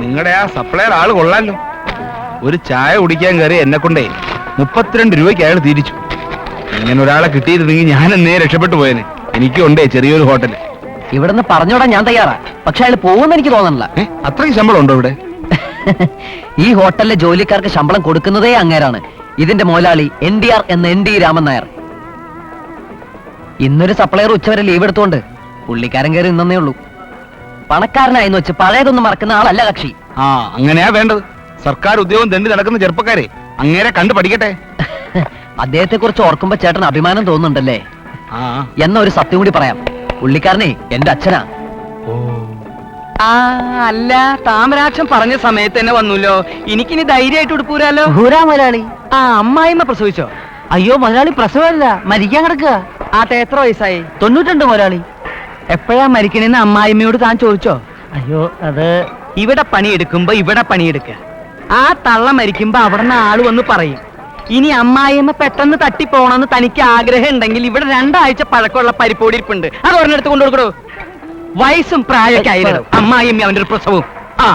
നിങ്ങളുടെ ആ സപ്ലയർ ആള് കൊള്ളാലോ. ഒരു ചായ കുടിക്കാൻ കയറി എന്നെ കൊണ്ടേ 32 രൂപയ്ക്ക് അയാൾ തിരിച്ചു. ഇങ്ങനെ ഒരാളെ കിട്ടിയിരുന്നെങ്കിൽ ഞാൻ എന്നേ രക്ഷപ്പെട്ടു പോയേനെ. എനിക്കുണ്ടേ ചെറിയൊരു ഹോട്ടൽ. ഇവിടുന്ന് പറഞ്ഞോടാ ഞാൻ തയ്യാറാ, പക്ഷെ അയാൾ പോകുമെന്ന് എനിക്ക് തോന്നണില്ല. അത്രയും ശമ്പളം ഉണ്ടോ ഇവിടെ? ഈ ഹോട്ടലിലെ ജോലിക്കാർക്ക് ശമ്പളം കൊടുക്കുന്നതേ അങ്ങേരാണ്. ഇതിന്റെ മുതലാളി NDR എന്ന ND രാമൻ നായർ. ഇന്നൊരു സപ്ലയർ ഉച്ചവരെ ലീവ് എടുത്തോണ്ട് പുള്ളിക്കാരൻ കയറി നിന്നേ ഉള്ളൂ. പണക്കാരനായെന്ന് വെച്ച് പഴയതൊന്നും മറക്കുന്ന ആളല്ല കക്ഷി. ആ, അങ്ങനെയാ വേണ്ടത്. സർക്കാർ ഉദ്യോഗം തെണ്ടി നടക്കുന്ന ചെറുപ്പക്കാരെ അങ്ങേരെ കണ്ടു പഠിക്കട്ടെ. അദ്ദേഹത്തെ കുറിച്ച് ഓർക്കുമ്പോ ചേട്ടൻ അഭിമാനം തോന്നുന്നുണ്ടല്ലേ? എന്ന ഒരു സത്യം കൂടി പറയാം, പുള്ളിക്കാരനെ എന്റെ അച്ഛനാ. അല്ല, താമരാക്ഷം പറഞ്ഞ സമയത്ത് തന്നെ വന്നല്ലോ. എനിക്കിനി ധൈര്യമായിട്ട് ഉടുപ്പൂരാലോ. മുതലാളി അമ്മായിമ്മ പ്രസവിച്ചോ? അയ്യോ മുതലാളി പ്രസവമല്ല, മരിക്കാൻ കിടക്കുക. ആട്ടെ, എത്ര വയസ്സായി? 92 മുതലാളി. എപ്പോഴാ മരിക്കണെന്ന് അമ്മായിമ്മയോട് താൻ ചോദിച്ചോ? അയ്യോ അത് ഇവിടെ പണിയെടുക്കുമ്പോ ഇവിടെ പണിയെടുക്ക. ആ തള്ള മരിക്കുമ്പോ അവിടുന്ന് ആള് വന്ന് പറയും. ഇനി അമ്മായിമ്മ പെട്ടെന്ന് തട്ടിപ്പോണെന്ന് തനിക്ക് ആഗ്രഹം ഉണ്ടെങ്കിൽ ഇവിടെ 2 ആഴ്ച പഴക്കമുള്ള പരിപ്പോടി ഇരിപ്പുണ്ട്, അത് ഒരെണ്ണെടുത്ത് കൊണ്ടുകൊടുക്കടോ. വയസ്സും പ്രായമൊക്കെ ആയിരുന്നു അമ്മായിമ്മ അവന്റെ ഒരു പ്രസവവും. ആ